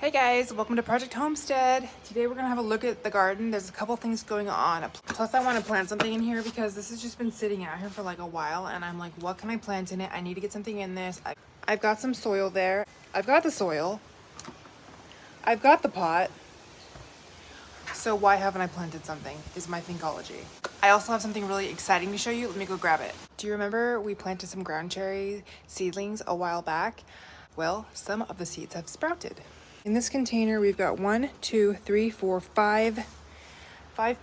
Hey guys, welcome to Project Homestead. Today we're gonna have a look at the garden. There's a couple things going on. Plus I want to plant something in here because this has just been sitting out here for like a while and I'm like, what can I plant in it? I need to get something in this. I've got some soil there. I've got the soil. I've got the pot. So why haven't I planted something is my thinkology. I also have something really exciting to show you. Let me go grab it. Do you remember we planted some ground cherry seedlings a while back? Well, some of the seeds have sprouted. In this container, we've got 5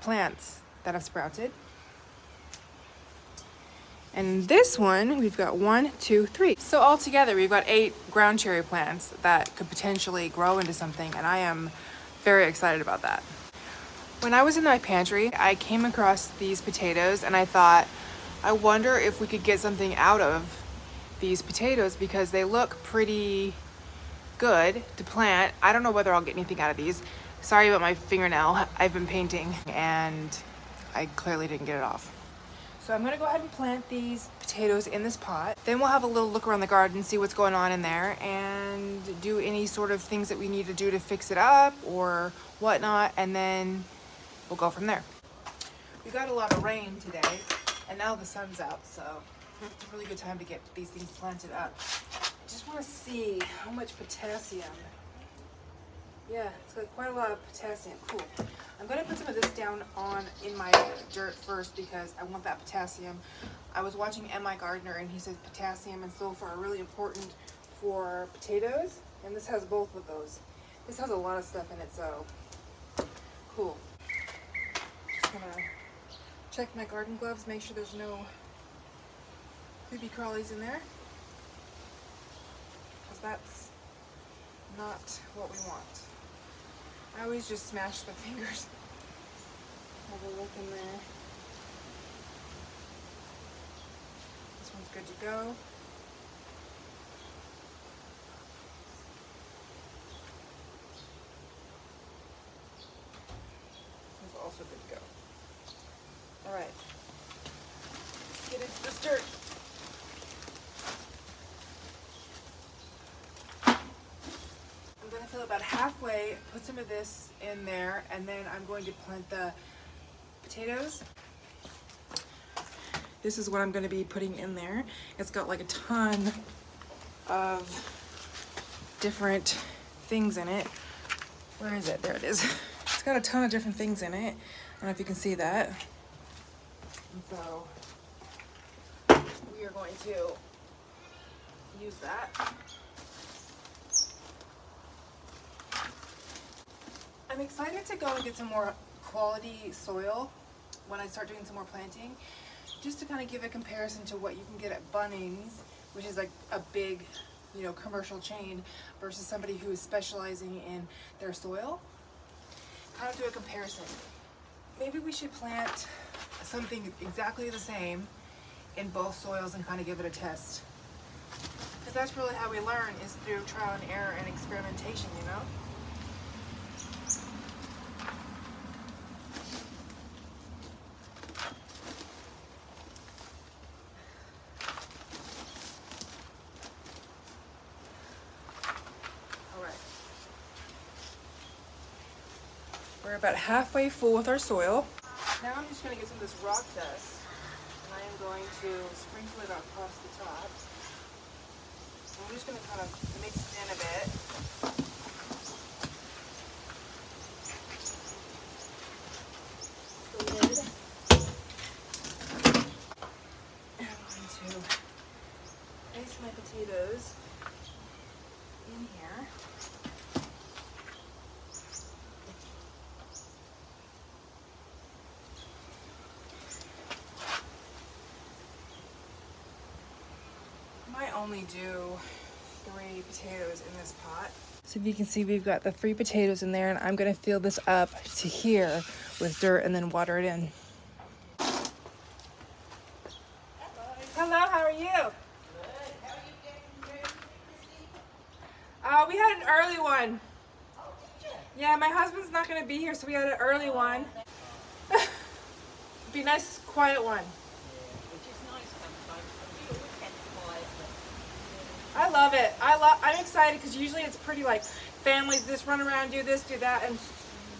plants that have sprouted. And this one, we've got 1, 2, 3. So altogether, we've got 8 ground cherry plants that could potentially grow into something, and I am very excited about that. When I was in my pantry, I came across these potatoes, and I thought, I wonder if we could get something out of these potatoes because they look pretty good to plant. I don't know whether I'll get anything out of these. Sorry about my fingernail. I've been painting and I clearly didn't get it off. So I'm gonna go ahead and plant these potatoes in this pot. Then we'll have a little look around the garden, see what's going on in there, and do any sort of things that we need to do to fix it up or whatnot, and then we'll go from there. We got a lot of rain today, and now the sun's out, so it's a really good time to get these things planted up. I just want to see how much potassium. Yeah, it's got quite a lot of potassium. Cool. I'm going to put some of this down in my dirt first because I want that potassium. I was watching M.I. Gardner and he said potassium and sulfur are really important for potatoes, and this has both of those. This has a lot of stuff in it, so cool. Just going to check my garden gloves, make sure there's no creepy crawlies in there. That's not what we want. I always just smash the fingers. Have a look in there. This one's good to go. This one's also good to go. All right. Let's get into this dirt. Fill about halfway, put some of this in there, and then I'm going to plant the potatoes. This is what I'm going to be putting in there. It's got like a ton of different things in it. Where is it? There it is. It's got a ton of different things in it. I don't know if you can see that. And so we are going to use that. I'm excited to go and get some more quality soil when I start doing some more planting, just to kind of give a comparison to what you can get at Bunnings, which is like a big, commercial chain, versus somebody who is specializing in their soil. Kind of do a comparison. Maybe we should plant something exactly the same in both soils and kind of give it a test. Because that's really how we learn, is through trial and error and experimentation, We're about halfway full with our soil. Now I'm just going to get some of this rock dust, and I am going to sprinkle it across the top. I'm just going to kind of mix it in a bit. The lid. And I'm going to place my potatoes in here. I only do 3 potatoes in this pot. So if you can see, we've got the 3 potatoes in there, and I'm going to fill this up to here with dirt and then water it in. Hello, how are you? Good. How are you getting ready for Christmas? We had an early one. Oh, did you? Yeah, my husband's not going to be here, so we had an early one. Be a nice, quiet one. I love it. I'm excited because usually it's pretty like families just run around, do this, do that. And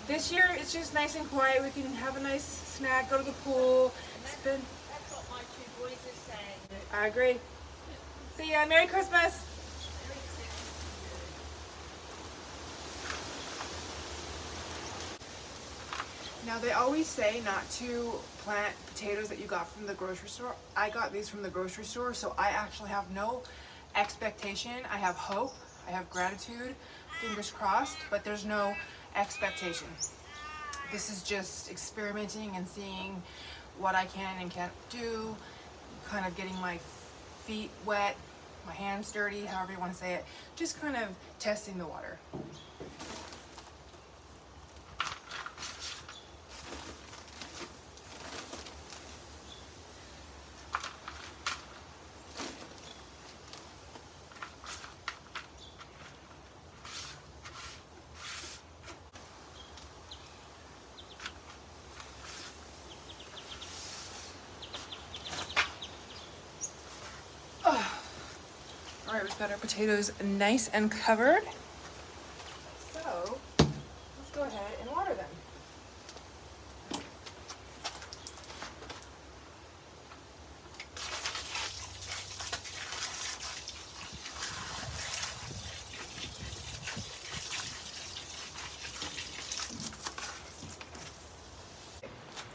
this year it's just nice and quiet. We can have a nice snack, go to the pool, spend. That's what my two boys are saying. I agree. See ya. Merry Christmas. Now they always say not to plant potatoes that you got from the grocery store. I got these from the grocery store, so I actually have no expectation. I have hope, I have gratitude, fingers crossed, but there's no expectation. This is just experimenting and seeing what I can and can't do, kind of getting my feet wet, my hands dirty, however you want to say it, just kind of testing the water. All right, we've got our potatoes nice and covered. So let's go ahead and water them.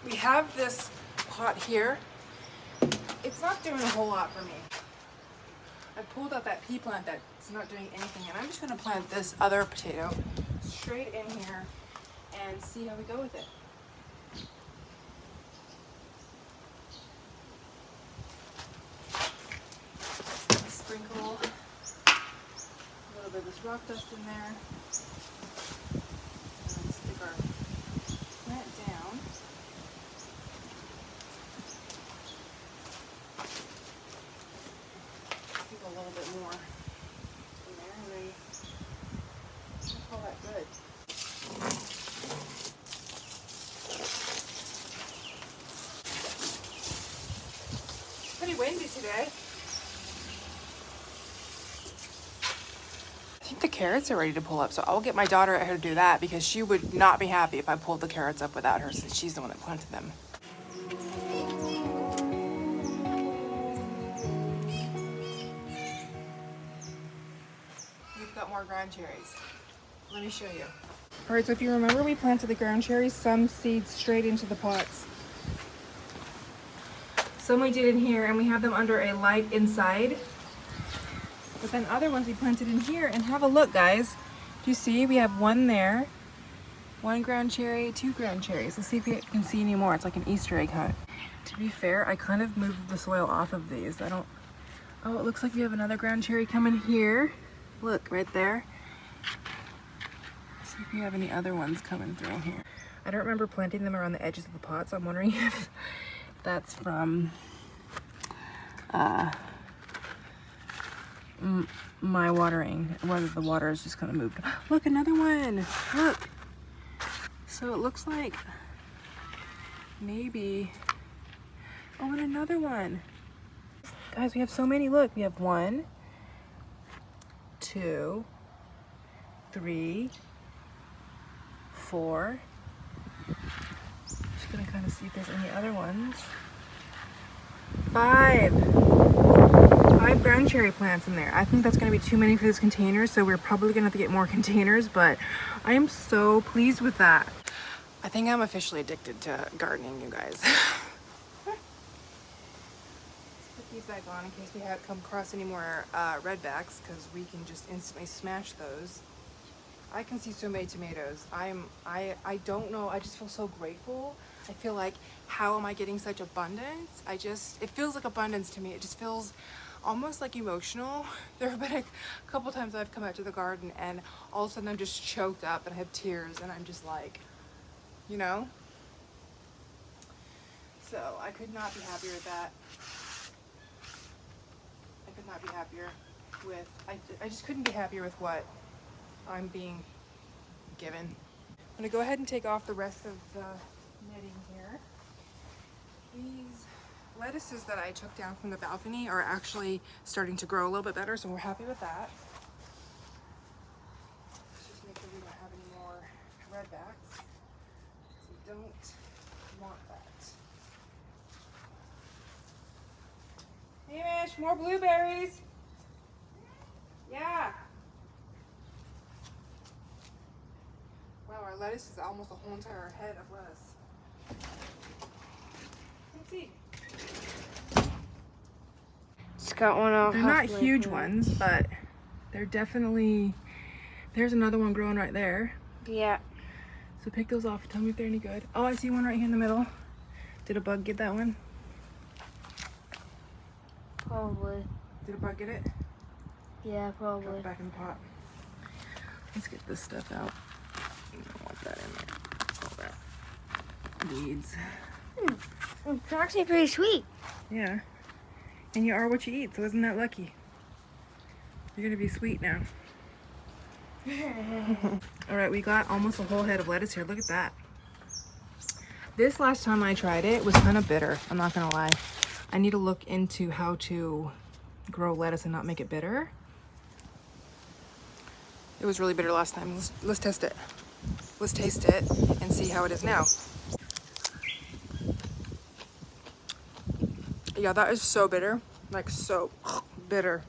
We have this pot here. It's not doing a whole lot for me. I pulled out that pea plant that's not doing anything, and I'm just going to plant this other potato straight in here and see how we go with it. Sprinkle a little bit of this rock dust in there. And stick our plant down. A little bit more in there, and then I call that good. It's pretty windy today. I think the carrots are ready to pull up, so I'll get my daughter out here to do that because she would not be happy if I pulled the carrots up without her, since she's the one that planted them. More ground cherries. Let me show you. All right, so if you remember, we planted the ground cherries, some seeds straight into the pots. Some we did in here, and we have them under a light inside. But then other ones we planted in here, and have a look, guys. Do you see? We have one there, one ground cherry, two ground cherries. Let's see if you can see any more. It's like an Easter egg hunt. To be fair, I kind of moved the soil off of these. Oh, it looks like we have another ground cherry coming here. Look, right there. Let's see if we have any other ones coming through here. I don't remember planting them around the edges of the pot, so I'm wondering if that's from my watering, whether the water has just kind of moved. Look, another one. Look. So it looks like maybe, oh, and another one. Guys, we have so many. Look, we have 1, 2, 3, 4. Just gonna kind of see if there's any other ones. 5 ground cherry plants in there. I think that's gonna be too many for this container, so we're probably gonna have to get more containers, but I am so pleased with that. I think I'm officially addicted to gardening, you guys. These back on in case we have come across any more redbacks, because we can just instantly smash those. I can see so many tomatoes. I don't know, I just feel so grateful. I feel like, how am I getting such abundance? It feels like abundance to me. It just feels almost like emotional. There have been a couple times I've come out to the garden and all of a sudden I'm just choked up and I have tears and I'm just like, you know? So I could not be happier with that. I could not be happier with, I just couldn't be happier with what I'm being given. I'm gonna go ahead and take off the rest of the netting here. These lettuces that I took down from the balcony are actually starting to grow a little bit better, so we're happy with that. Let's just backs. So you don't want that. Hey Mish, more blueberries. Yeah. Wow, our lettuce is almost a whole entire head of lettuce. Let's see. Just got one off. They're not huge ones, but they're definitely, there's another one growing right there. Yeah. So pick those off. Tell me if they're any good. Oh, I see one right here in the middle. Did a bug get that one? Probably. Did a bug get it? Yeah, Drop probably. it back in the pot. Let's get this stuff out. I don't want that in there. All that. Weeds. It's actually pretty sweet. Yeah. And you are what you eat, so isn't that lucky? You're gonna be sweet now. All right, we got almost a whole head of lettuce here. Look at that. This last time I tried it was kind of bitter. I'm not gonna lie. I need to look into how to grow lettuce and not make it bitter. It was really bitter last time. Let's test it. Let's taste it and see how it is now. Yeah, that is so bitter. Like so bitter.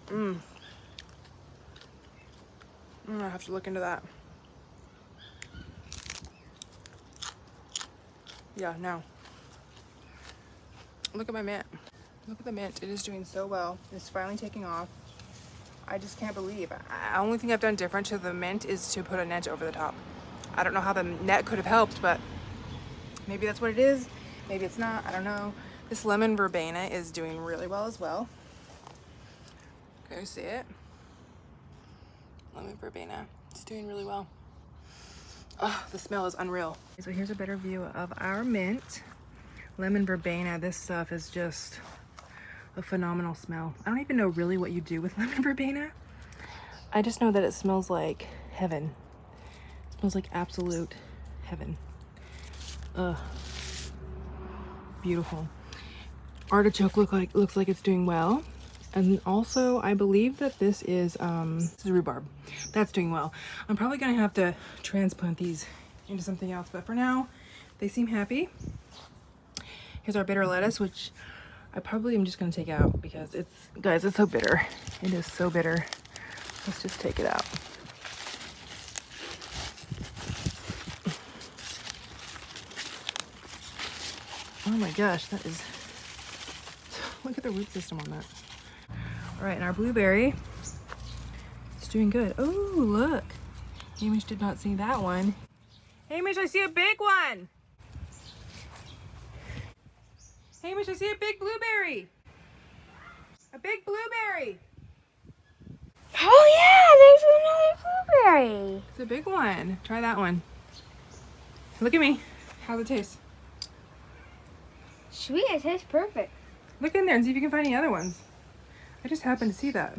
I'm gonna have to look into that. Yeah, no. Look at my mint. Look at the mint. It is doing so well. It's finally taking off. I just can't believe. The only thing I've done different to the mint is to put a net over the top. I don't know how the net could have helped, but maybe that's what it is. Maybe it's not. I don't know. This lemon verbena is doing really well as well. Can you see it? Lemon verbena. It's doing really well. Oh, the smell is unreal. So here's a better view of our mint. Lemon verbena. This stuff is just a phenomenal smell. I don't even know really what you do with lemon verbena. I just know that it smells like heaven. It smells like absolute heaven. Ugh. Beautiful. Artichoke looks like it's doing well. And also I believe that this is rhubarb. That's doing well. I'm probably gonna have to transplant these into something else, but for now they seem happy. Here's our bitter lettuce, which I probably am just gonna take out because guys, it's so bitter. It is so bitter. Let's just take it out. Oh my gosh, that is, look at the root system on that. All right, and our blueberry, it's doing good. Oh, look. Hamish did not see that one. Hamish, I see a big one. Hamish, I see a big blueberry. A big blueberry. Oh yeah, there's another blueberry. It's a big one. Try that one. Look at me. How's it taste? Sweet, it tastes perfect. Look in there and see if you can find any other ones. I just happened to see that.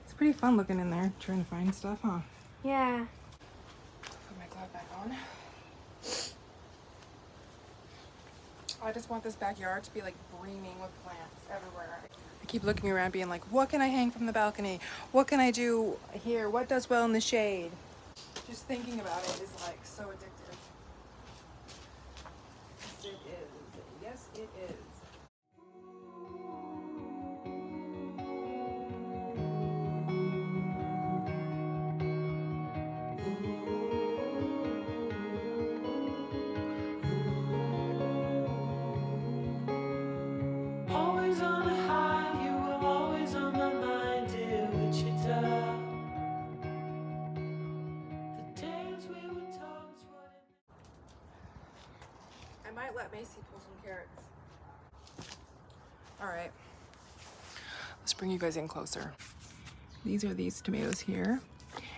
It's pretty fun looking in there, trying to find stuff, huh? Yeah. Put my glove back on. I just want this backyard to be like brimming with plants everywhere. I keep looking around being like, what can I hang from the balcony? What can I do here? What does well in the shade? Just thinking about it is like so addictive. Yes, it is. Yes, it is. Always on a high, you were always on my mind, dear Wichita. The days we were told what I might let Macy pull some carrots. All right, let's bring you guys in closer. These are these tomatoes here.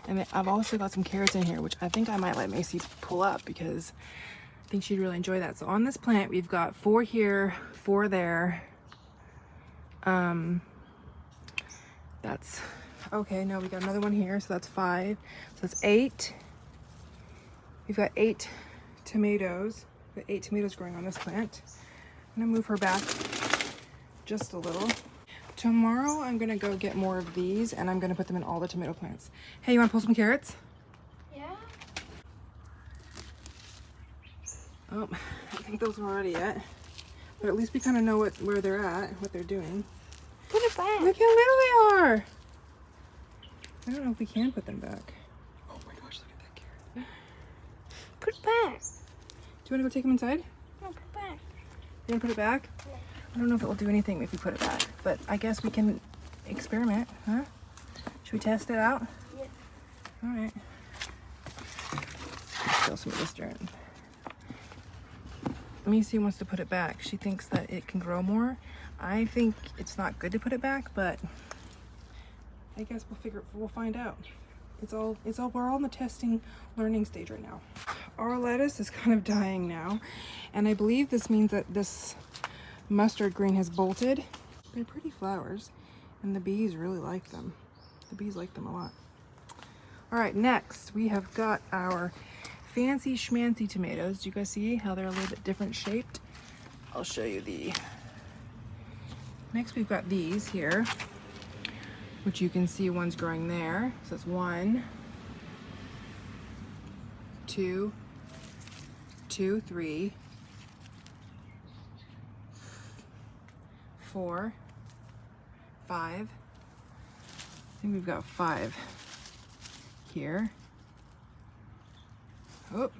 And then I've also got some carrots in here, which I think I might let Macy pull up because I think she'd really enjoy that. So on this plant, we've got 4 here, 4 there. That's, okay, no, we got another one here, so that's 5. So that's 8. We've got 8 tomatoes. We've got 8 tomatoes growing on this plant. I'm gonna move her back just a little. Tomorrow, I'm gonna go get more of these and I'm gonna put them in all the tomato plants. Hey, you wanna pull some carrots? Yeah? Oh, I think those are already it. But at least we kind of know where they're at, what they're doing. Put it back. Look how little they are. I don't know if we can put them back. Oh my gosh, look at that carrot. Put it back. Do you want to go take them inside? No, put it back. You want to put it back? I don't know if it will do anything if we put it back, but I guess we can experiment, huh? Should we test it out? Yeah. All right. Fill some of this dirt. Macy wants to put it back. She thinks that it can grow more. I think it's not good to put it back, but I guess we'll find out. We're all in the testing, learning stage right now. Our lettuce is kind of dying now, and I believe this means that this mustard green has bolted. They're pretty flowers, and the bees really like them. The bees like them a lot. All right, next we have got our fancy schmancy tomatoes. Do you guys see how they're a little bit different shaped? I'll show you the... Next we've got these here, which you can see one's growing there. So that's 1, 2, 3, 4, 5. I think we've got 5 here. Oh,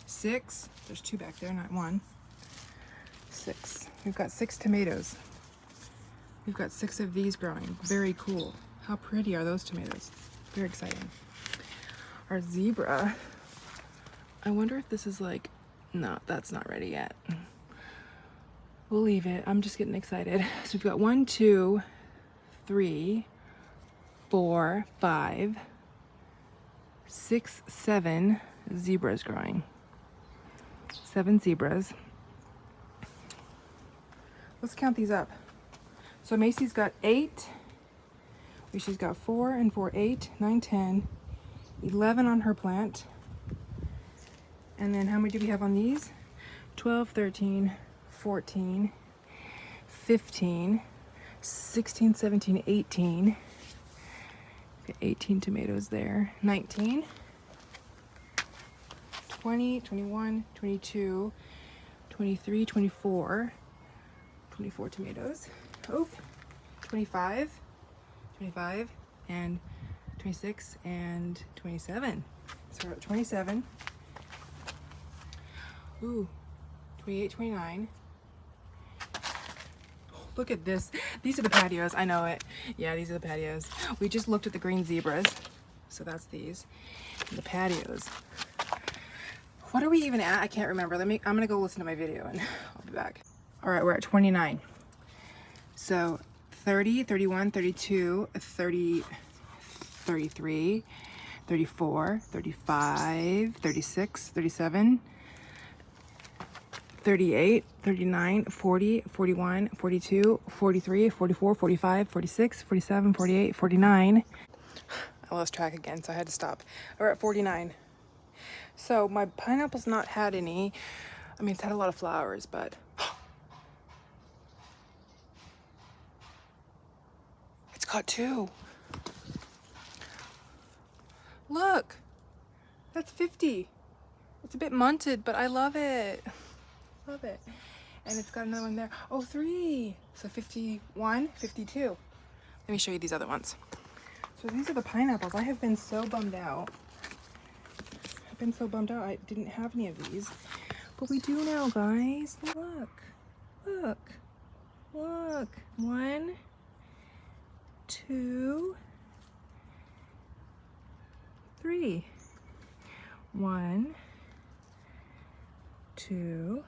6. There's 2 back there, not 1. 6. We've got 6 tomatoes. We've got 6 of these growing. Very cool. How pretty are those tomatoes? Very exciting. Our zebra, I wonder if this is like, no, that's not ready yet. We'll leave it. I'm just getting excited. So we've got 1, 2, 3, 4, 5, 6, 7 zebras growing. 7 zebras. Let's count these up. So Macy's got 8. She's got 4 and 4, 8, 9, 10, 11 on her plant. And then how many do we have on these? 12, 13, 14, 15, 16, 17, 18. Got 18 tomatoes there. 19, 20, 21, 22, 23, 24. 24 tomatoes. Oh, 25, 25, and 26, and 27. So we're at 27. Ooh, 28, 29. Oh, look at this. These are the patios. I know it. Yeah, these are the patios. We just looked at the green zebras. So that's these. And the patios. What are we even at? I can't remember. I'm gonna go listen to my video and I'll be back. All right, we're at 29. So 30, 31, 32, 30, 33, 34, 35, 36, 37, 38, 39, 40, 41, 42, 43, 44, 45, 46, 47, 48, 49. I lost track again, so I had to stop. We're at 49. So my pineapple's not had any, I mean, it's had a lot of flowers, but it's got 2. Look, that's 50. It's a bit munted, but I love it. Love it. And it's got another one there. Oh, 3. So 51, 52. Let me show you these other ones. So these are the pineapples. I have been so bummed out. I didn't have any of these. But we do now, guys. Look. Look. Look. 1, 2, 3. 1, 2,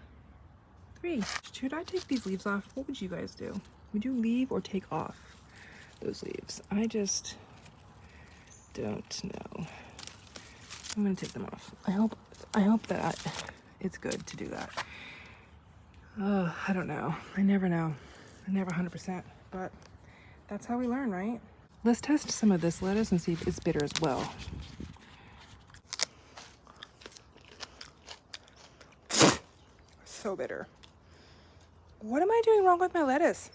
3. Should I take these leaves off? What would you guys do? Would you leave or take off those leaves? I just don't know. I'm gonna take them off. I hope that it's good to do that. I don't know. I never know. I never 100%, but that's how we learn, right? Let's test some of this lettuce and see if it's bitter as well. So bitter. What am I doing wrong with my lettuce?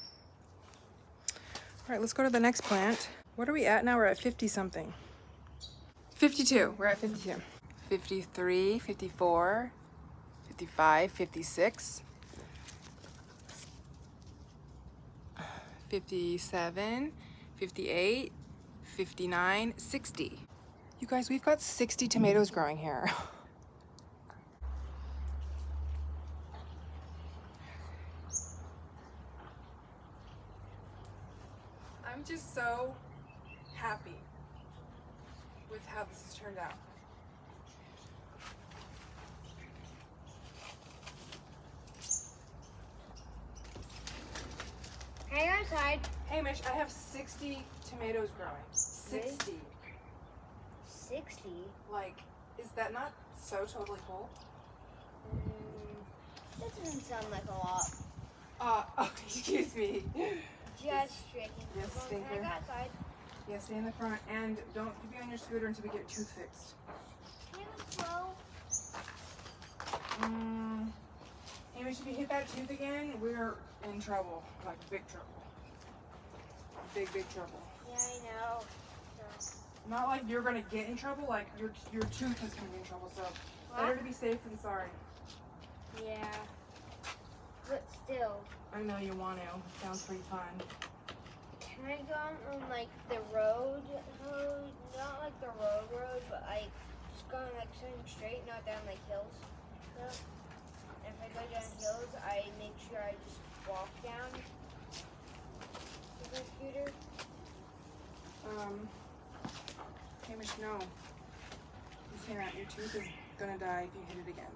All right, let's go to the next plant. What are we at now? We're at 50 something. 52, we're at 52. 53, 54, 55, 56, 57, 58, 59, 60. You guys, we've got 60 tomatoes growing here. I'm just so happy with how this has turned out. Hang outside. Hey Mish, I have 60 tomatoes growing. 60. 60. Like, is that not so totally cool? That doesn't sound like a lot. Oh, excuse me. Just shaking. Yes, stinker. Hang outside. Yeah, stay in the front and don't be on your scooter until we get your tooth fixed. Can you slow? Hey Mish, if you hit that tooth again, we're in trouble. Like, big trouble. Big, big trouble. Yeah, I know. Not like you're gonna get in trouble, like your tooth is gonna be in trouble, so better to be safe than sorry. Yeah. But still. I know you want to. Sounds pretty fun. Can I go on like the road? Not like the road, but like just going like straight, not down like hills. So, and if I go down hills, I make sure I just walk down with my scooter. Hamish, no. You can't. Your tooth is gonna die if you hit it again.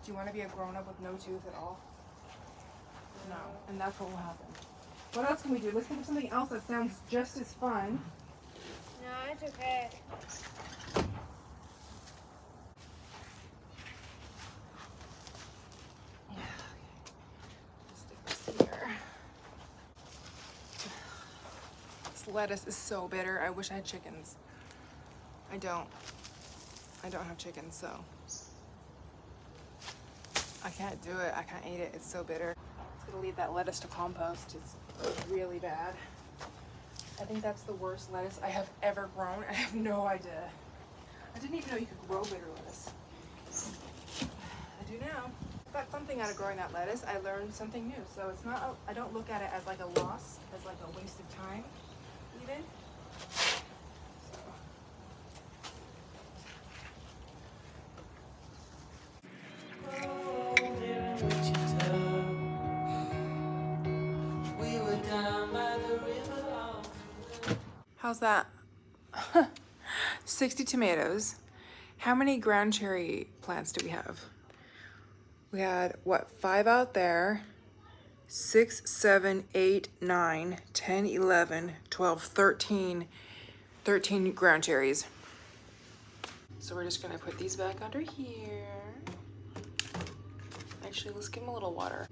Do you want to be a grown-up with no tooth at all? No. And that's what will happen. What else can we do? Let's think of something else that sounds just as fun. No, it's okay. Yeah. Let's stick this here. This lettuce is so bitter. I wish I had chickens. I don't have chickens, so I can't do it. I can't eat it. It's so bitter. It's gonna leave that lettuce to compost. It's really bad. I think that's the worst lettuce I have ever grown. I have no idea. I didn't even know you could grow bitter lettuce. I do now. I got something out of growing that lettuce. I learned something new. So it's not, I don't look at it as like a loss, as like a waste of time, even. Cold here in Wichita. We were down by the river all through. How's that? 60 tomatoes. How many ground cherry plants do we have? We had, what, 5 out there. 6, 7, 8, 9, 10, 11, 12, 13. 13 ground cherries. So we're just gonna put these back under here. Actually, let's give them a little water.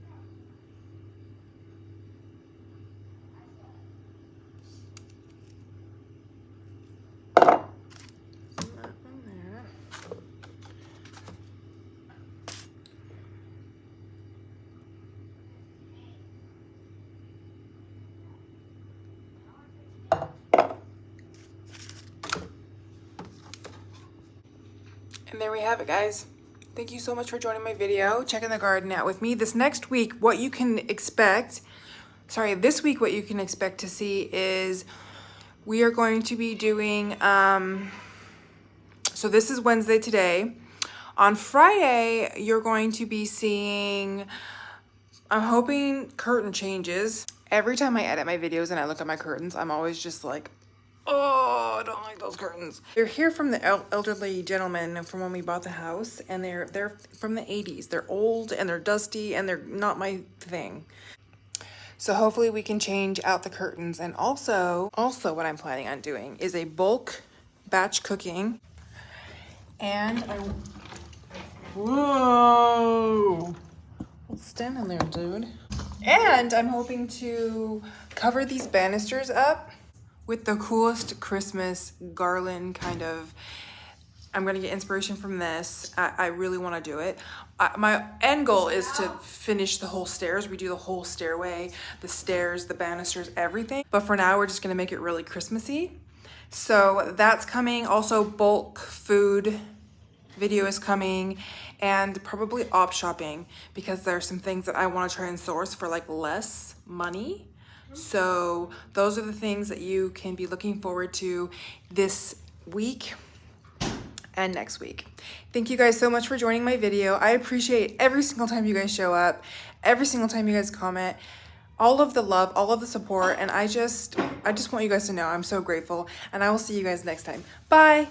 And there we have it, guys. Thank you so much for joining my video, checking the garden out with me. This next week, what you can expect, this week, what you can expect to see is we are going to be doing, so this is Wednesday today. On Friday, you're going to be seeing, I'm hoping, curtain changes. Every time I edit my videos and I look at my curtains, I'm always just like, oh, I don't like those curtains. They're here from the elderly gentleman from when we bought the house, and they're from the 80s. They're old and they're dusty and they're not my thing. So hopefully we can change out the curtains. And also what I'm planning on doing is a bulk batch cooking. And whoa, what's standing there, dude? And I'm hoping to cover these banisters up with the coolest Christmas garland kind of. I'm gonna get inspiration from this. I really wanna do it. My end goal is to finish the whole stairs. We do the whole stairway, the stairs, the banisters, everything. But for now, we're just gonna make it really Christmassy. So that's coming. Also, bulk food video is coming. and probably op shopping, because there's some things that I want to try and source for like less money. So those are the things that you can be looking forward to this week and next week. Thank you guys so much for joining my video. I appreciate every single time you guys show up, every single time you guys comment, all of the love, all of the support, and I just want you guys to know I'm so grateful, and I will see you guys next time. Bye.